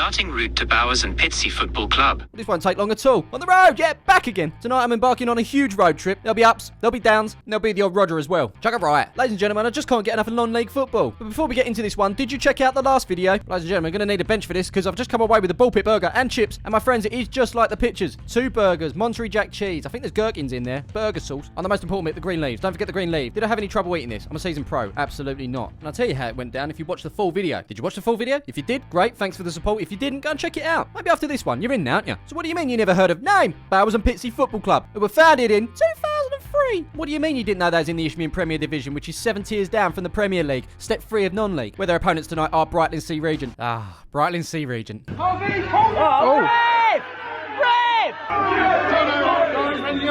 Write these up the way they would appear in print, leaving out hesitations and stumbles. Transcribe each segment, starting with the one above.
Starting route to Bowers and Pitsea Football Club. This won't take long at all. On the road, yeah, back again. Tonight I'm embarking on a huge road trip. There'll be ups, there'll be downs, and there'll be the odd Roger as well. Chuck it right. Ladies and gentlemen, I just can't get enough of non-league football. But before we get into this one, did you check out the last video? Ladies and gentlemen, I'm going to need a bench for this because I've just come away with a ball pit burger and chips. And my friends, it is just like the pictures. 2 burgers, Monterey Jack cheese. I think there's gherkins in there. Burger sauce. And the most important bit, the green leaves. Don't forget the green leaf. Did I have any trouble eating this? I'm a seasoned pro. Absolutely not. And I'll tell you how it went down if you watched the full video. Did you watch the full video? If you did, great. Thanks for the support. If you didn't, go and check it out. Maybe after this one, you're in now, aren't you? So what do you mean you never heard of name? Bowers and Pitsea Football Club, who were founded in 2003. What do you mean you didn't know they was in the Isthmian Premier Division, which is 7 tiers down from the Premier League, step 3 of non-league, where their opponents tonight are Brightling Sea Regent. Brightling Sea Regent. You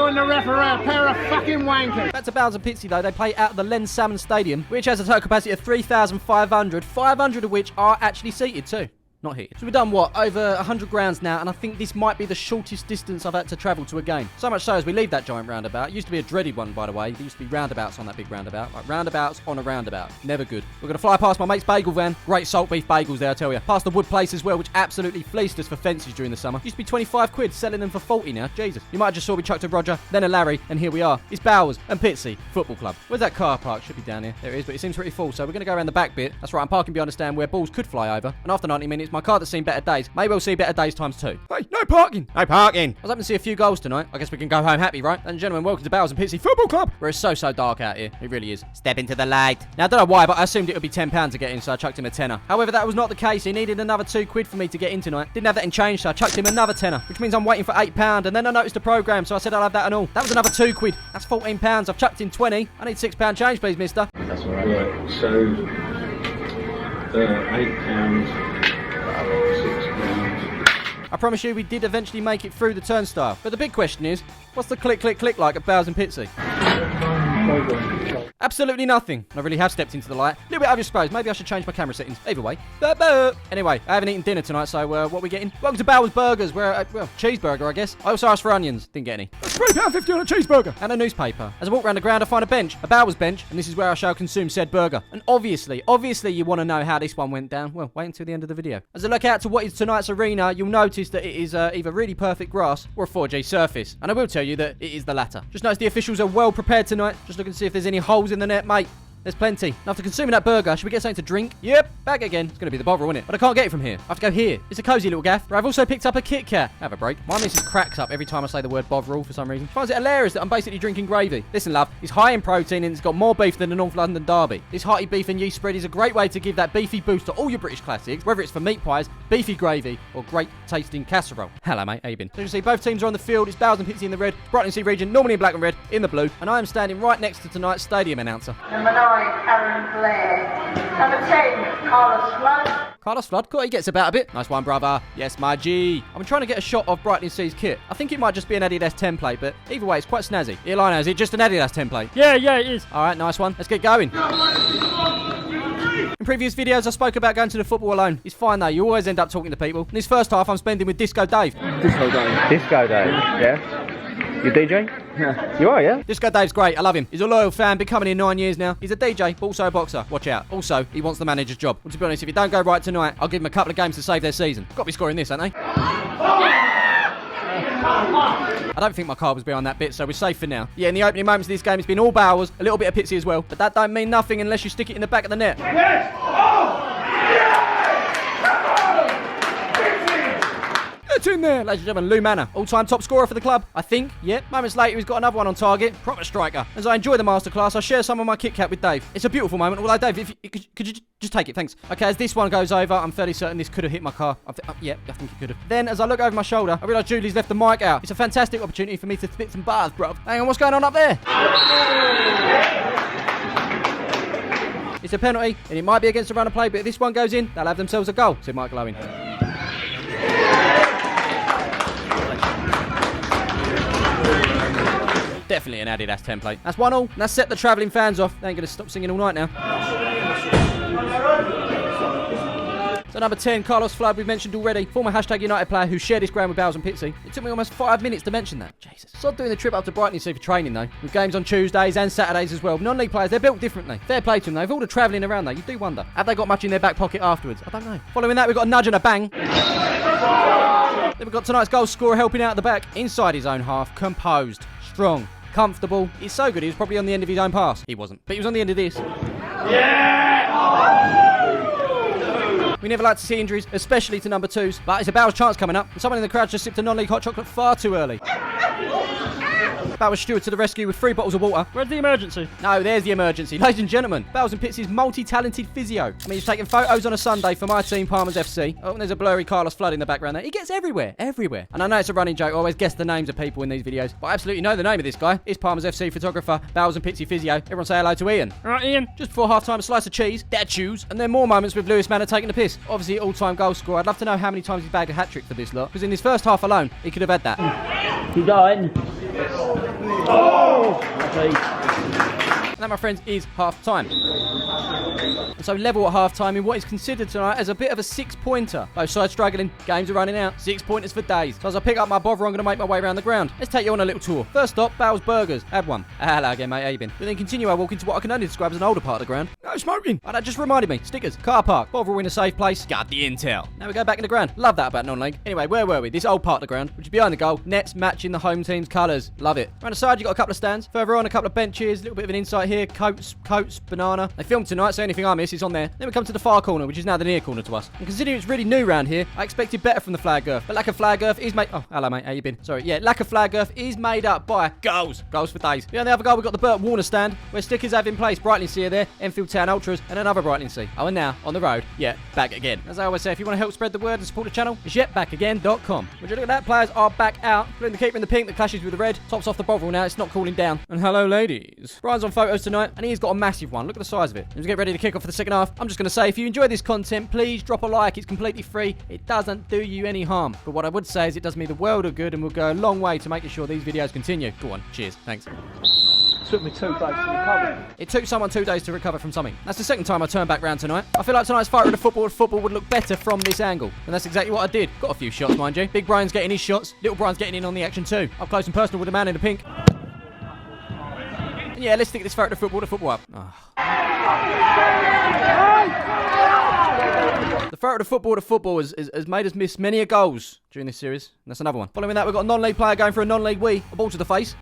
and the referee, a pair of fucking wankers. Back to Bowers and Pitsea though, they play out at the Salmon Stadium, which has a total capacity of 3,500, 500 of which are actually seated too. Not here. So we've done, what, over 100 grounds now, and I think this might be the shortest distance I've had to travel to a game. So much so as we leave that giant roundabout. It used to be a dreaded one, by the way. There used to be roundabouts on that big roundabout. Like roundabouts on a roundabout. Never good. We're going to fly past my mate's bagel van. Great salt beef bagels there, I tell you. Past the wood place as well, which absolutely fleeced us for fences during the summer. Used to be 25 quid, selling them for 40 now. Jesus. You might have just saw we chucked a Roger, then a Larry, and here we are. It's Bowers and Pitsea Football Club. Where's that car park? Should be down here. There it is, but it seems pretty full, so we're going to go around the back bit. That's right, I'm parking behind a stand where balls could fly over. And after 90 minutes, my car that's seen better days may well see better days times 2. Hey, no parking! No parking! I was hoping to see a few goals tonight. I guess we can go home happy, right? Ladies and gentlemen, welcome to Bowers and Pitsea Football Club, where it's so dark out here. It really is. Step into the light. Now, I don't know why, but I assumed it would be £10 to get in, so I chucked him a tenner. However, that was not the case. He needed another 2 quid for me to get in tonight. Didn't have that in change, so I chucked him another tenner, which means I'm waiting for £8, and then I noticed the programme, so I said I'll have that and all. That was another 2 quid. That's £14. I've chucked in 20. I need £6 change, please, mister. That's all right. Yeah, so, £8, £6. I promise you we did eventually make it through the turnstile. But the big question is, what's the click like at Bowers and Pitsea? Absolutely nothing. I really have stepped into the light. A little bit overexposed. Maybe I should change my camera settings. Either way. Anyway, I haven't eaten dinner tonight, so what are we getting? Welcome to Bowers Burgers, where, well, cheeseburger, I guess. I also asked for onions. Didn't get any. That's £3.50 on a cheeseburger. And a newspaper. As I walk around the ground, I find a bench. A Bowers bench. And this is where I shall consume said burger. And obviously you want to know how this one went down. Well, wait until the end of the video. As I look out to what is tonight's arena, you'll notice that it is either really perfect grass or a 4G surface. And I will tell you that it is the latter. Just notice the officials are well prepared tonight. Just looking to see if there's any holes in the net, mate. There's plenty. And after consuming that burger, should we get something to drink? Yep, back again. It's going to be the bother, isn't it? But I can't get it from here. I have to go here. It's a cosy little gaff. But I've also picked up a Kit Kat. Have a break. My missus cracks up every time I say the word bovril for some reason. She finds it hilarious that I'm basically drinking gravy. Listen, love, it's high in protein and it's got more beef than the North London Derby. This hearty beef and yeast spread is a great way to give that beefy boost to all your British classics, whether it's for meat pies, beefy gravy, or great tasting casserole. Hello, mate. How you been? So you can see both teams are on the field. It's Bowers and Pitsea in the red, Brightling Sea Regent, normally in black and red, in the blue. And I am standing right next to tonight's stadium announcer. Number 9, Aaron Blair. Number 10, Carlos Flood. Carlos Flood, cool, he gets about a bit. Nice one, brother. Yes, my G. I'm trying to get a shot of Brightling Sea's kit. I think it might just be an Adidas template, but either way, it's quite snazzy. Elino, is it just an Adidas template? Yeah, it is. All right, nice one. Let's get going. In previous videos, I spoke about going to the football alone. It's fine, though. You always end up talking to people. In this first half, I'm spending with Disco Dave. Disco Dave, yeah? You DJ? Yeah. You are, yeah? Disco Dave's great. I love him. He's a loyal fan, been coming here 9 years now. He's a DJ, but also a boxer. Watch out. Also, he wants the manager's job. Well, to be honest, if it don't go right tonight, I'll give him a couple of games to save their season. Got to be scoring this, ain't they? I don't think my car was behind that bit, so we're safe for now. Yeah, in the opening moments of this game, it's been all Bowers, a little bit of Pitsea as well. But that don't mean nothing unless you stick it in the back of the net. Yes! Oh! It's in there, ladies and gentlemen. Lou Manor, all-time top scorer for the club, I think. Yep. Moments later, he's got another one on target. Proper striker. As I enjoy the masterclass, I share some of my Kit Kat with Dave. It's a beautiful moment. Although, Dave, could you just take it? Thanks. Okay, as this one goes over, I'm fairly certain this could have hit my car. Yeah, I think it could have. Then, as I look over my shoulder, I realise Julie's left the mic out. It's a fantastic opportunity for me to spit some bars, bruv. Hang on, what's going on up there? It's a penalty, and it might be against the run of play, but if this one goes in, they'll have themselves a goal, said Mike Glowing. Definitely an Adidas template. That's 1-1, and that's set the travelling fans off. They ain't going to stop singing all night now. So number 10, Carlos Flood, we've mentioned already. Former #United player who shared his ground with Bowers and Pitsea. It took me almost 5 minutes to mention that. Jesus. Sod doing the trip up to Brightling Sea for training though. With games on Tuesdays and Saturdays as well. Non-league players, they're built differently. Fair play to them though. With all the travelling around though, you do wonder. Have they got much in their back pocket afterwards? I don't know. Following that, we've got a nudge and a bang. Then we've got tonight's goal scorer helping out at the back, inside his own half, composed, strong, comfortable. He's so good he was probably on the end of his own pass. He wasn't, but he was on the end of this. We never like to see injuries, especially to number 2s, but it's a Bowers chance coming up, and someone in the crowd just sipped a non-league hot chocolate far too early. Bowers steward to the rescue with 3 bottles of water. Where's the emergency? No, there's the emergency. Ladies and gentlemen, Bowers and Pitsea's multi-talented physio. I mean, he's taking photos on a Sunday for my team, Palmer's FC. Oh, and there's a blurry Carlos Flood in the background there. He gets everywhere, everywhere. And I know it's a running joke, I always guess the names of people in these videos, but I absolutely know the name of this guy. It's Palmer's FC photographer, Bowers and Pitsea physio. Everyone say hello to Ian. All right, Ian. Just before half-time, a slice of cheese, dad chews, and then more moments with Lewis Manor taking the piss. Obviously, all-time goal scorer. I'd love to know how many times he's bagged a hat-trick for this lot, because in his first half alone, he could have had that. You dying? Oh! Okay. And that, my friends, is half-time. And so level at half-time in what is considered tonight as a bit of a 6-pointer. Both sides struggling, games are running out, 6-pointers for days. So as I pick up my bother, I'm going to make my way around the ground. Let's take you on a little tour. First stop, Bowers Burgers. Had one. Hello again, mate. How you been? We then continue our walk into what I can only describe as an older part of the ground. No smoking. Oh, that just reminded me. Stickers, car park, Bovril in a safe place. Got the intel. Now we go back in the ground. Love that about non-league. Anyway, where were we? This old part of the ground, which is behind the goal. Nets matching the home team's colours. Love it. Around the side, you got a couple of stands. Further on, a couple of benches. A little bit of an insight here. Coats, banana. They filmed tonight, so anything I miss is on there. Then we come to the far corner, which is now the near corner to us. And considering it's really new round here, I expected better from the flag girth. But lack of flag girth is made... Oh, hello, mate. How you been? Sorry. Yeah, lack of flag girth is made up by goals. Goals for days. Behind the other goal, we've got the Burt Warner stand, where stickers have in place Brightlingsea there, Enfield Town Ultras, and another Brightlingsea. Oh, and now, on the road, back again. As I always say, if you want to help spread the word and support the channel, it's backagain.com. Would you look at that? Players are back out, including the keeper in the pink that clashes with the red. Tops off the Bovril now, it's not cooling down. And hello, ladies. Brian's on photos tonight, and he's got a massive one. Look at the size of it. As we get ready to kick off for the second half, I'm just going to say, if you enjoy this content, please drop a like. It's completely free. It doesn't do you any harm. But what I would say is it does me the world of good and will go a long way to making sure these videos continue. Go on. Cheers. Thanks. It took me 2 days to recover. It took someone 2 days to recover from something. That's the second time I turned back round tonight. I feel like tonight's fight with the football would look better from this angle. And that's exactly what I did. Got a few shots, mind you. Big Brian's getting his shots. Little Brian's getting in on the action too. Up close and personal with the man in the pink. And yeah, let's stick this fight with the football up. Oh. The threat of the football has made us miss many a goals during this series. And that's another one. Following that, we've got a non-league player going for a non-league wee. A ball to the face.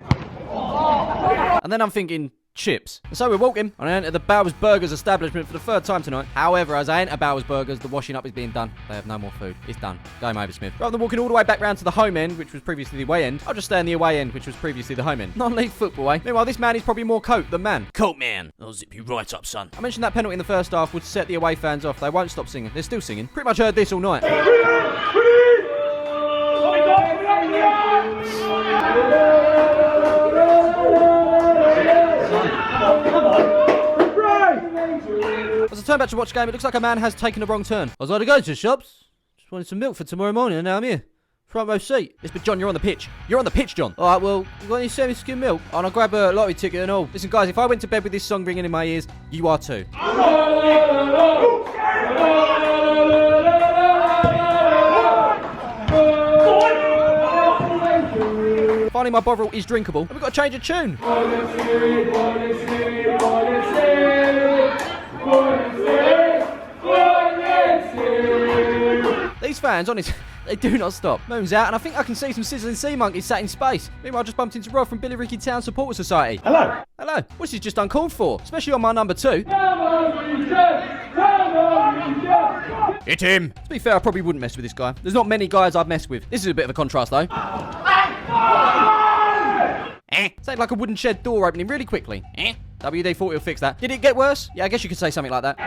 And then I'm thinking... chips. And so we're walking, and I enter the Bowers Burgers establishment for the 3rd time tonight. However, as I enter Bowers Burgers, the washing up is being done. They have no more food. It's done. Game over, Smiv. Rather than walking all the way back round to the home end, which was previously the away end, I'll just stay in the away end, which was previously the home end. Non-league football, eh? Meanwhile, this man is probably more coat than man. Coat man. I'll zip you right up, son. I mentioned that penalty in the first half would set the away fans off. They won't stop singing. They're still singing. Pretty much heard this all night. As I turn back to watch the game, it looks like a man has taken a wrong turn. I was like to go to the shops. Just wanted some milk for tomorrow morning, and now I'm here. Front row seat. Yes, but John, you're on the pitch. You're on the pitch, John. Alright, well, you got any semi-skim milk? Oh, and I'll grab a lottery ticket and all. Listen, guys, if I went to bed with this song ringing in my ears, you are too. Finally, my Bovril is drinkable, and we've got to change a tune. These fans, honestly, they do not stop. Moon's out, and I think I can see some sizzling sea monkeys sat in space. Meanwhile, I just bumped into Rob from Billy Ricky Town Supporter Society. Hello. Hello. This is just uncalled for, especially on my number 2. Hit him. To be fair, I probably wouldn't mess with this guy. There's not many guys I'd mess with. This is a bit of a contrast, though. Sounded like a wooden shed door opening really quickly. WD-40 will fix that. Did it get worse? Yeah, I guess you could say something like that.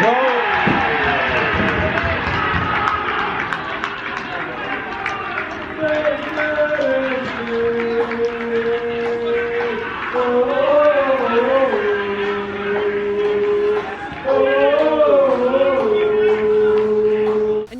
No.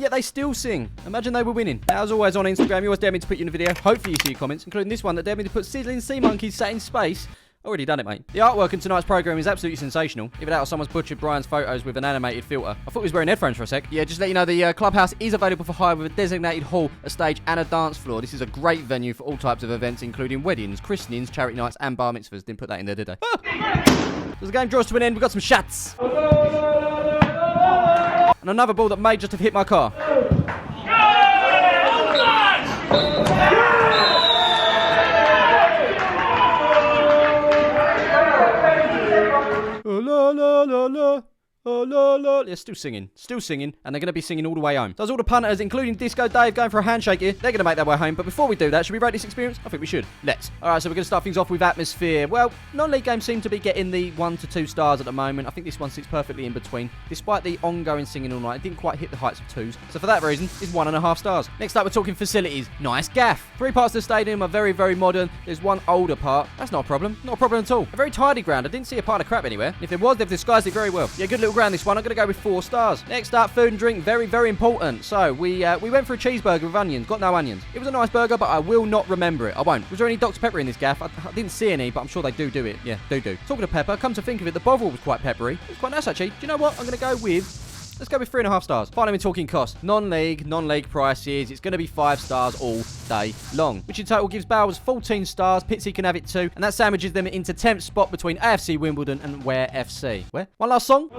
They still sing. Imagine they were winning. Now, as always on Instagram, you always dare me to put you in a video. Hopefully you see your comments, including this one that dared me to put sizzling sea monkeys sat in space. Already done it, mate. The artwork in tonight's programme is absolutely sensational. Either that or someone's butchered Brian's photos with an animated filter. I thought he was wearing headphones for a sec. Yeah, just to let you know, the clubhouse is available for hire with a designated hall, a stage and a dance floor. This is a great venue for all types of events, including weddings, christenings, charity nights and bar mitzvahs. Didn't put that in there, did they? As the game draws to an end, we've got some shots. And another ball that may just have hit my car. Oh, la, la. They're still singing, and they're going to be singing all the way home. So as all the punters, including Disco Dave, going for a handshake here, they're going to make their way home. But before we do that, should we rate this experience? I think we should. Let's. All right, so we're going to start things off with atmosphere. Well, non-league games seem to be getting the 1 to 2 stars at the moment. I think this one sits perfectly in between. Despite the ongoing singing all night, it didn't quite hit the heights of 2s. So for that reason, it's 1.5 stars. Next up, we're talking facilities. Nice gaff. 3 parts of the stadium are very, very modern. There's one older part. That's not a problem. Not a problem at all. A very tidy ground. I didn't see a pile of crap anywhere. If there was, they've disguised it very well. Yeah, good little ground this one. I'm going to go with 4 stars. Next up, food and drink. Very, very important. So we went for a cheeseburger with onions. Got no onions. It was a nice burger, but I will not remember it. I won't. Was there any Dr. Pepper in this gaff? I didn't see any, but I'm sure they do it. Yeah, do. Talking of pepper, come to think of it, the bovril was quite peppery. It was quite nice, actually. Do you know what? I'm going to go with... Let's go with 3.5 stars. Finally, we're talking cost. Non-league prices. It's going to be 5 stars all day long, which in total gives Bowers 14 stars. Pitsea can have it too, and that sandwiches them into 10th spot between AFC Wimbledon and Ware FC. Where? One last song.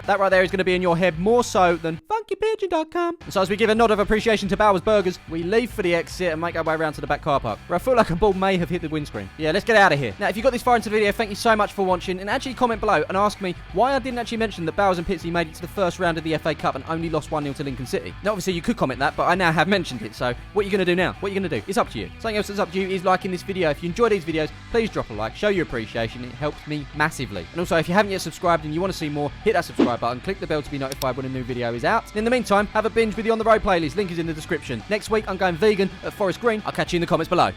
That right there is going to be in your head more so than funkypigeon.com. And so as we give a nod of appreciation to Bowers Burgers, we leave for the exit and make our way around to the back car park, where I feel like a ball may have hit the windscreen. Yeah, let's get out of here. Now, if you got this far into the video, thank you so much for watching, and actually comment below and ask me why I didn't actually mention that Bowers and Pitsea made it to the first round of the FA Cup and only lost 1-0 to Lincoln City. Now, obviously, you could comment that, but I now have mentioned it, so what are you going to do now? What are you going to do? It's up to you. Something else that's up to you is liking this video. If you enjoy these videos, please drop a like, show your appreciation. It helps me massively. And also, if you haven't yet subscribed and you want to see more, hit that subscribe button, click the bell to be notified when a new video is out. And in the meantime, have a binge with the On The Road playlist. Link is in the description. Next week, I'm going vegan at Forest Green. I'll catch you in the comments below.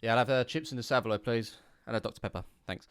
Yeah, I'll have chips in the Savoy, please. And a Dr. Pepper. Thanks.